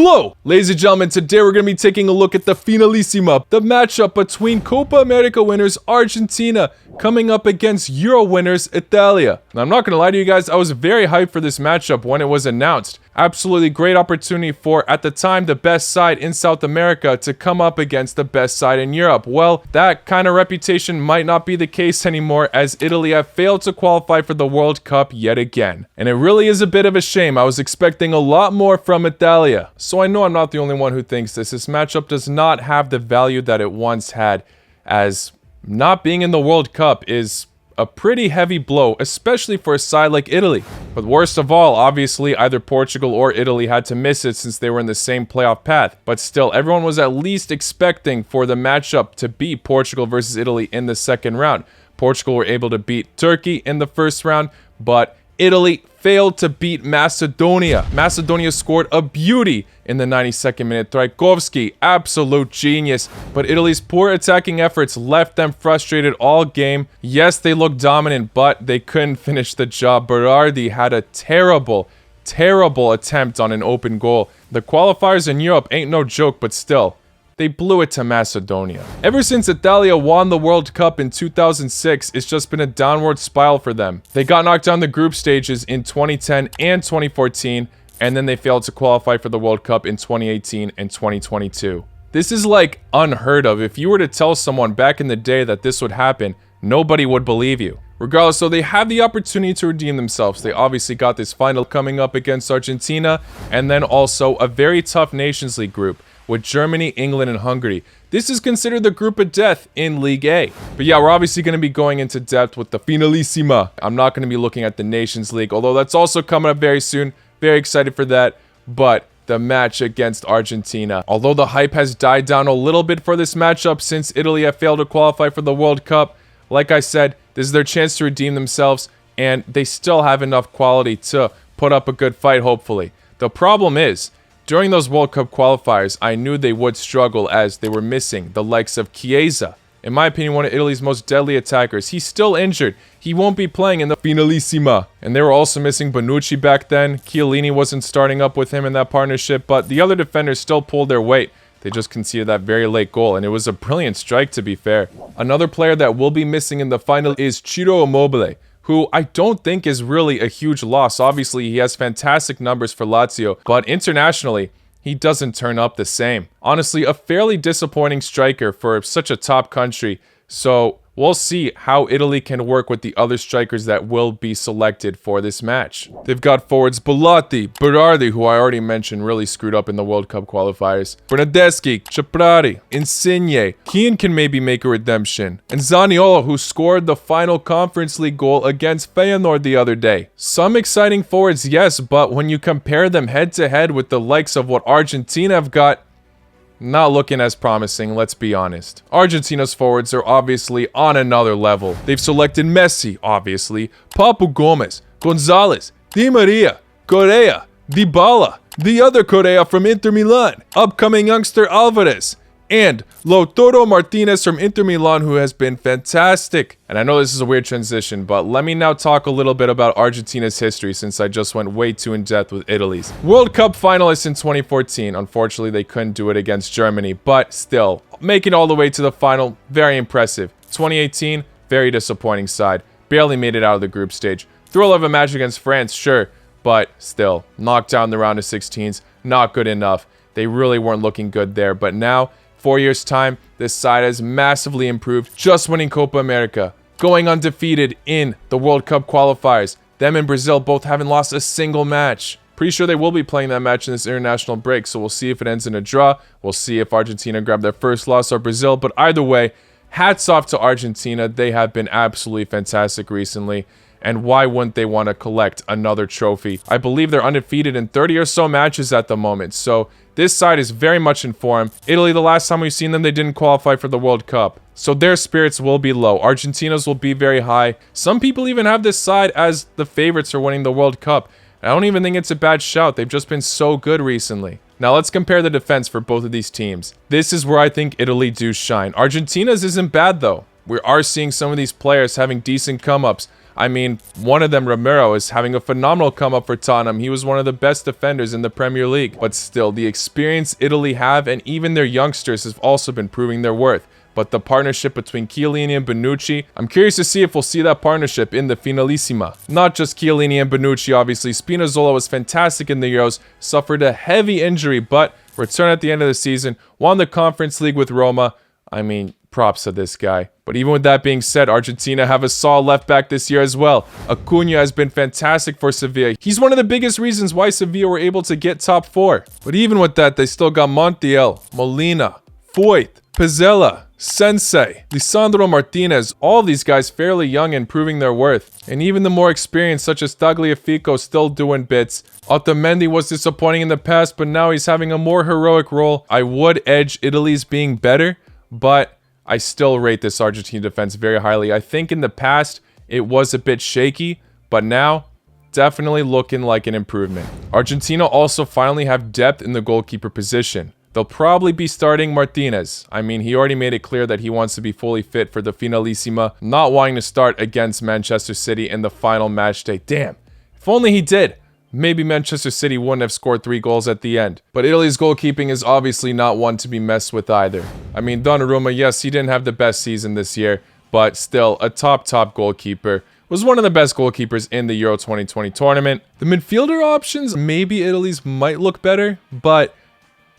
Hello, ladies and gentlemen. Today we're going to be taking a look at the Finalissima, the matchup between Copa America winners Argentina coming up against Euro winners Italia. Now, I'm not going to lie to you guys, I was very hyped for this matchup when it was announced. Absolutely great opportunity for, at the time, the best side in South America to come up against the best side in Europe. Well, that kind of reputation might not be the case anymore, as Italy have failed to qualify for the World Cup yet again. And it really is a bit of a shame. I was expecting a lot more from Italia. So I know I'm not the only one who thinks this. This matchup does not have the value that it once had, as not being in the World Cup is a pretty heavy blow, especially for a side like Italy. But worst of all, obviously, either Portugal or Italy had to miss it since they were in the same playoff path. But still, everyone was at least expecting for the matchup to be Portugal versus Italy in the second round. Portugal were able to beat Turkey in the first round, but Italy failed to beat Macedonia. Macedonia scored a beauty in the 92nd minute. Trajkovski, absolute genius. But Italy's poor attacking efforts left them frustrated all game. Yes, they looked dominant, but they couldn't finish the job. Berardi had a terrible attempt on an open goal. The qualifiers in Europe ain't no joke, but still, they blew it to Macedonia. Ever since Italia won the World Cup in 2006, it's just been a downward spiral for them. They got knocked down the group stages in 2010 and 2014, and then they failed to qualify for the World Cup in 2018 and 2022. This is like unheard of. If you were to tell someone back in the day that this would happen, nobody would believe you. Regardless, so they have the opportunity to redeem themselves. They obviously got this final coming up against Argentina, and then also a very tough Nations League group with Germany, England, and Hungary. This is considered the group of death in League A. But yeah, we're obviously going to be going into depth with the Finalissima. I'm not going to be looking at the Nations League, although that's also coming up very soon. Very excited for that. But the match against Argentina, although the hype has died down a little bit for this matchup since Italy have failed to qualify for the World Cup, like I said, this is their chance to redeem themselves, and they still have enough quality to put up a good fight, hopefully. The problem is, during those World Cup qualifiers, I knew they would struggle as they were missing the likes of Chiesa. In my opinion, one of Italy's most deadly attackers. He's still injured. He won't be playing in the Finalissima. And they were also missing Bonucci back then. Chiellini wasn't starting up with him in that partnership, but the other defenders still pulled their weight. They just conceded that very late goal, and it was a brilliant strike, to be fair. Another player that will be missing in the final is Ciro Immobile, who I don't think is really a huge loss. Obviously, he has fantastic numbers for Lazio, but internationally, he doesn't turn up the same. Honestly, a fairly disappointing striker for such a top country, so we'll see how Italy can work with the other strikers that will be selected for this match. They've got forwards Bellotti, Berardi, who I already mentioned really screwed up in the World Cup qualifiers, Bernardeschi, Chaprari, Insigne, Keane can maybe make a redemption, and Zaniolo, who scored the final Conference League goal against Feyenoord the other day. Some exciting forwards, yes, but when you compare them head-to-head with the likes of what Argentina have got, not looking as promising, let's be honest. Argentina's forwards are obviously on another level. They've selected Messi, obviously, Papu Gomez, Gonzalez, Di Maria, Correa, Dybala, the other Correa from Inter Milan, upcoming youngster Alvarez, and Lautaro Martinez from Inter Milan, who has been fantastic. And I know this is a weird transition, but let me now talk a little bit about Argentina's history, since I just went way too in-depth with Italy's. World Cup finalists in 2014. Unfortunately, they couldn't do it against Germany, but still, making it all the way to the final, very impressive. 2018, very disappointing side. Barely made it out of the group stage. Thrill of a match against France, sure, but still, knocked down the round of 16s, not good enough. They really weren't looking good there, but now, 4 years' time, this side has massively improved, just winning Copa America, going undefeated in the World Cup qualifiers. Them and Brazil both haven't lost a single match. Pretty sure they will be playing that match in this international break, so we'll see if it ends in a draw. We'll see if Argentina grab their first loss or Brazil, but either way, hats off to Argentina. They have been absolutely fantastic recently. And why wouldn't they want to collect another trophy? I believe they're undefeated in 30 or so matches at the moment, so this side is very much in form. Italy, the last time we've seen them, they didn't qualify for the World Cup, so their spirits will be low. Argentina's will be very high. Some people even have this side as the favorites for winning the World Cup. I don't even think it's a bad shout. They've just been so good recently. Now let's compare the defense for both of these teams. This is where I think Italy do shine. Argentina's isn't bad though. We are seeing some of these players having decent come-ups. I mean, one of them, Romero, is having a phenomenal come up for Tottenham. He was one of the best defenders in the Premier League. But still, the experience Italy have and even their youngsters have also been proving their worth. But the partnership between Chiellini and Bonucci, I'm curious to see if we'll see that partnership in the Finalissima. Not just Chiellini and Bonucci, obviously. Spinazzola was fantastic in the Euros, suffered a heavy injury, but returned at the end of the season, won the Conference League with Roma. I mean, props to this guy. But even with that being said, Argentina have a solid left back this year as well. Acuna has been fantastic for Sevilla. He's one of the biggest reasons why Sevilla were able to get top 4. But even with that, they still got Montiel, Molina, Foyth, Pizzella, Sensei, Lisandro Martinez, all these guys fairly young and proving their worth. And even the more experienced such as Tagliafico still doing bits. Otamendi was disappointing in the past, but now he's having a more heroic role. I would edge Italy's being better, but I still rate this Argentina defense very highly. I think in the past it was a bit shaky, but now definitely looking like an improvement. Argentina also finally have depth in the goalkeeper position. They'll probably be starting Martinez. I mean, he already made it clear that he wants to be fully fit for the Finalissima, not wanting to start against Manchester City in the final match day. Damn, if only he did. Maybe Manchester City wouldn't have scored 3 goals at the end. But Italy's goalkeeping is obviously not one to be messed with either. I mean, Donnarumma, yes, he didn't have the best season this year, but still a top goalkeeper. Was one of the best goalkeepers in the Euro 2020 tournament. The midfielder options, maybe Italy's might look better, but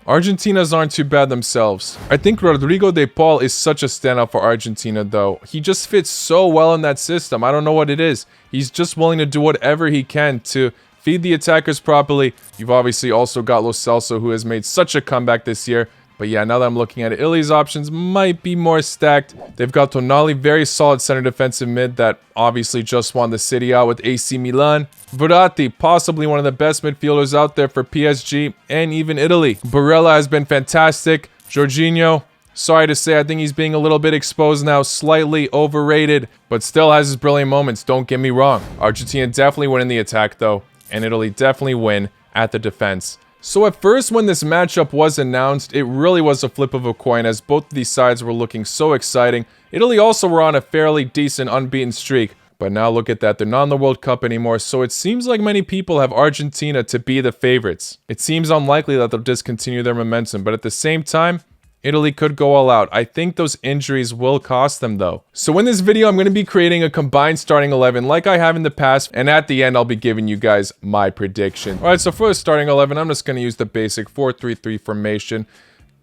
Argentina's aren't too bad themselves. I think Rodrigo de Paul is such a standout for Argentina though. He just fits so well in that system. I don't know what it is. He's just willing to do whatever he can to feed the attackers properly. You've obviously also got Lo Celso, who has made such a comeback this year. But yeah, now that I'm looking at it, Italy's options might be more stacked. They've got Tonali, very solid center defensive mid that obviously just won the Serie A with AC Milan. Verratti, possibly one of the best midfielders out there for PSG and even Italy. Barella has been fantastic. Jorginho, sorry to say, I think he's being a little bit exposed now, slightly overrated, but still has his brilliant moments, don't get me wrong. Argentina definitely win in the attack though, and Italy definitely win at the defense. So at first when this matchup was announced, it really was a flip of a coin as both of these sides were looking so exciting. Italy also were on a fairly decent unbeaten streak, but now look at that, they're not in the World Cup anymore, so it seems like many people have Argentina to be the favorites. It seems unlikely that they'll discontinue their momentum, but at the same time, Italy could go all out. I think those injuries will cost them though. So in this video, I'm going to be creating a combined starting 11 like I have in the past. And at the end, I'll be giving you guys my prediction. All right, so for the starting 11, I'm just going to use the basic 4-3-3 formation.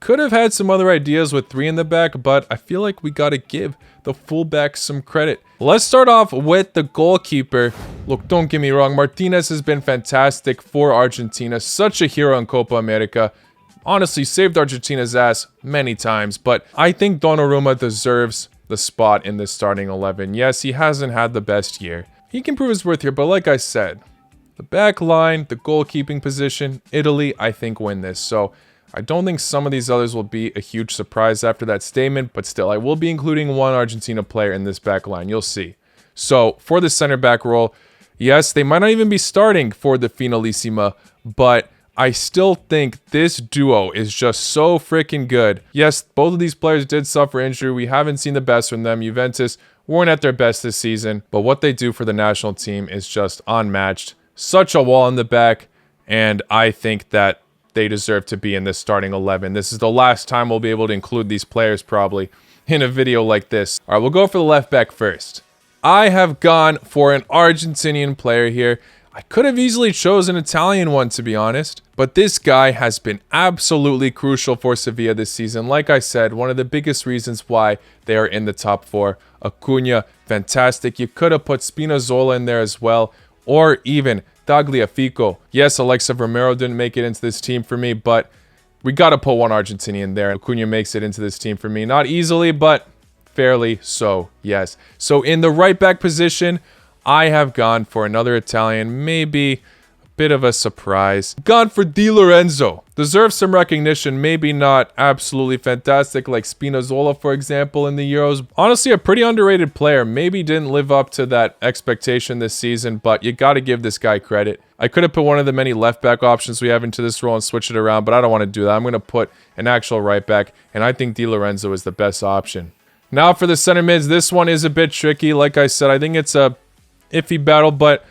Could have had some other ideas with 3 in the back, but I feel like we got to give the fullbacks some credit. Let's start off with the goalkeeper. Look, don't get me wrong. Martinez has been fantastic for Argentina. Such a hero in Copa America. Honestly, saved Argentina's ass many times, but I think Donnarumma deserves the spot in this starting 11. Yes, he hasn't had the best year. He can prove his worth here, but like I said, the back line, the goalkeeping position, Italy, I think win this. So I don't think some of these others will be a huge surprise after that statement, but still, I will be including one Argentina player in this back line. You'll see. So for the center back role, yes, they might not even be starting for the Finalissima, but I still think this duo is just so freaking good. Yes, both of these players did suffer injury. We haven't seen the best from them. Juventus weren't at their best this season, but what they do for the national team is just unmatched. Such a wall in the back, and I think that they deserve to be in this starting 11. This is the last time we'll be able to include these players probably in a video like this. All right, we'll go for the left back first. I have gone for an Argentinian player here. I could have easily chosen an Italian one, to be honest, but this guy has been absolutely crucial for Sevilla this season. Like I said, one of the biggest reasons why they are in the top 4. Acuna, fantastic. You could have put Spinazzola in there as well, or even Tagliafico. Yes, Alexa Romero didn't make it into this team for me, but we got to put one Argentinian there. Acuna makes it into this team for me. Not easily, but fairly so, yes. So in the right back position, I have gone for another Italian, maybe a bit of a surprise. Gone for Di Lorenzo. Deserves some recognition, maybe not absolutely fantastic like Spinazzola, for example, in the Euros. Honestly, a pretty underrated player. Maybe didn't live up to that expectation this season, but you got to give this guy credit. I could have put one of the many left back options we have into this role and switch it around, but I don't want to do that. I'm going to put an actual right back, and I think Di Lorenzo is the best option. Now for the center mids, this one is a bit tricky. Like I said, I think it's a iffy battle, but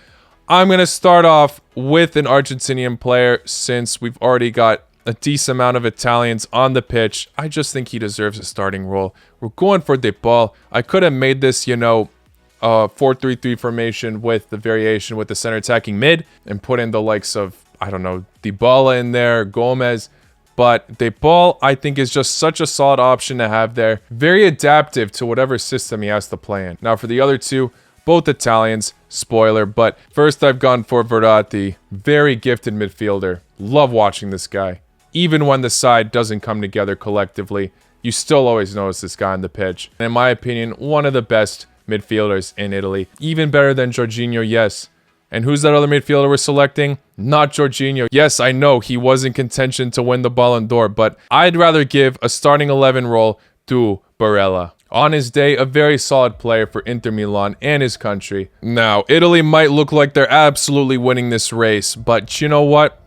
I'm going to start off with an Argentinian player since we've already got a decent amount of Italians on the pitch. I just think he deserves a starting role. We're going for De Paul. I could have made this, 4-3-3 formation with the variation with the center attacking mid and put in the likes of, I don't know, Dybala in there, Gomez. But De Paul, I think, is just such a solid option to have there. Very adaptive to whatever system he has to play in. Now, for the other two, both Italians, spoiler, but first I've gone for Verratti. Very gifted midfielder. Love watching this guy. Even when the side doesn't come together collectively, you still always notice this guy on the pitch. And in my opinion, one of the best midfielders in Italy. Even better than Jorginho, yes. And who's that other midfielder we're selecting? Not Jorginho. Yes, I know he was in contention to win the Ballon d'Or, but I'd rather give a starting 11 role to Barella. On his day, a very solid player for Inter Milan and his country. Now, Italy might look like they're absolutely winning this race, but you know what?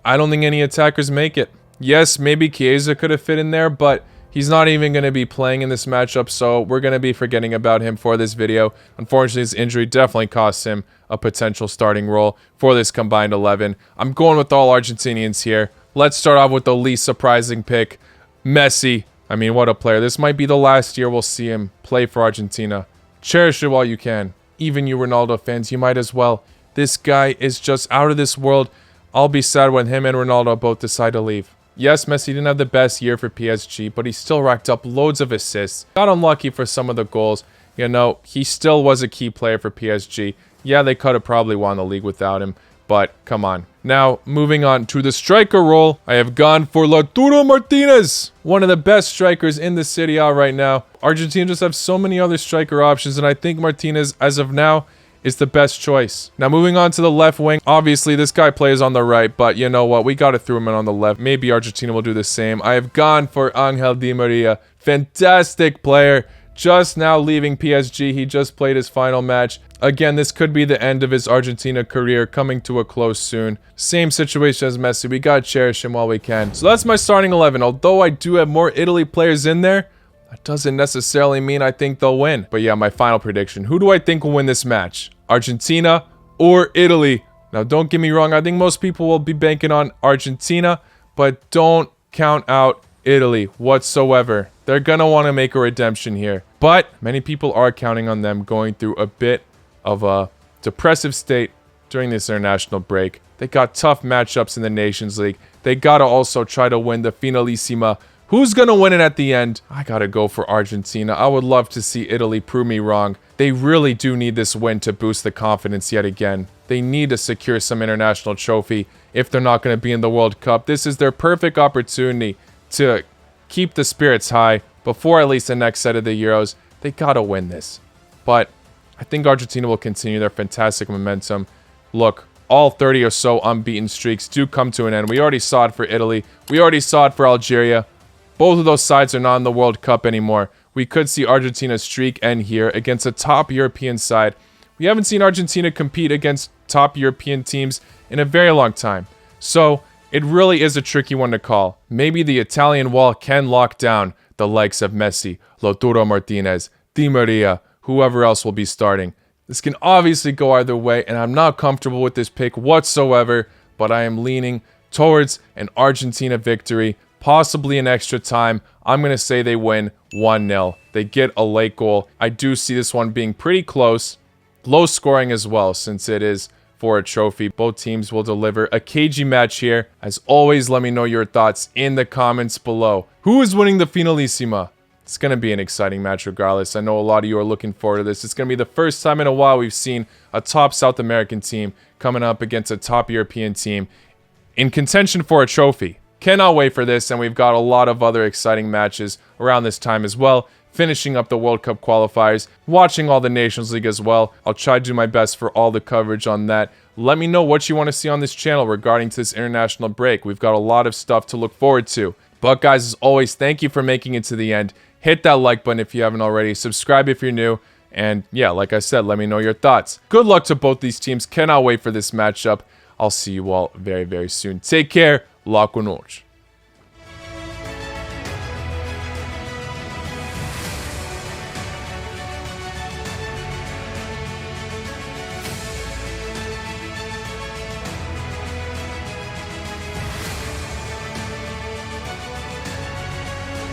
I don't think any attackers make it. Yes, maybe Chiesa could have fit in there, but he's not even going to be playing in this matchup, so we're going to be forgetting about him for this video. Unfortunately, his injury definitely costs him a potential starting role for this combined 11. I'm going with all Argentinians here. Let's start off with the least surprising pick, Messi. I mean, what a player. This might be the last year we'll see him play for Argentina. Cherish it while you can. Even you Ronaldo fans, you might as well. This guy is just out of this world. I'll be sad when him and Ronaldo both decide to leave. Yes, Messi didn't have the best year for PSG, but he still racked up loads of assists. Got unlucky for some of the goals. He still was a key player for PSG. Yeah, they could have probably won the league without him, but come on. Now, moving on to the striker role, I have gone for Lautaro Martinez, one of the best strikers in the Serie A right now. Argentina just have so many other striker options, and I think Martinez, as of now, is the best choice. Now, moving on to the left wing, obviously this guy plays on the right, but you know what? We got to throw him in on the left. Maybe Argentina will do the same. I have gone for Angel Di Maria. Fantastic player. Just now leaving PSG. He just played his final match. Again, this could be the end of his Argentina career, coming to a close soon. Same situation as Messi. We gotta cherish him while we can. So that's my starting 11. Although I do have more Italy players in there, that doesn't necessarily mean I think they'll win. But yeah, my final prediction. Who do I think will win this match? Argentina or Italy? Now, don't get me wrong. I think most people will be banking on Argentina, but don't count out Italy whatsoever. They're gonna want to make a redemption here. But many people are counting on them going through a bit of a depressive state during this international break. They got tough matchups in the Nations League. They gotta also try to win the Finalissima. Who's gonna win it at the end? I gotta go for Argentina. I would love to see Italy prove me wrong. They really do need this win to boost the confidence yet again. They need to secure some international trophy if they're not gonna be in the World Cup. This is their perfect opportunity to keep the spirits high before at least the next set of the Euros. They gotta win this. But I think Argentina will continue their fantastic momentum. Look, all 30 or so unbeaten streaks do come to an end. We already saw it for Italy. We already saw it for Algeria. Both of those sides are not in the World Cup anymore. We could see Argentina's streak end here against a top European side. We haven't seen Argentina compete against top European teams in a very long time. So it really is a tricky one to call. Maybe the Italian wall can lock down the likes of Messi, Lautaro Martinez, Di Maria, whoever else will be starting. This can obviously go either way, and I'm not comfortable with this pick whatsoever, but I am leaning towards an Argentina victory, possibly in extra time. I'm going to say they win 1-0. They get a late goal. I do see this one being pretty close, low scoring as well, since it is for a trophy. Both teams will deliver a cagey match here. As always, let me know your thoughts in the comments below. Who is winning the Finalissima? It's going to be an exciting match regardless. I know a lot of you are looking forward to this. It's going to be the first time in a while we've seen a top South American team coming up against a top European team in contention for a trophy. Cannot wait for this, and we've got a lot of other exciting matches around this time as well. Finishing up the World Cup qualifiers, watching all the Nations League as well. I'll try to do my best for all the coverage on that. Let me know what you want to see on this channel regarding to this international break. We've got a lot of stuff to look forward to. But guys, as always, thank you for making it to the end. Hit that like button if you haven't already. Subscribe if you're new. And yeah, like I said, let me know your thoughts. Good luck to both these teams. Cannot wait for this matchup. I'll see you all very, very soon. Take care. La con noite.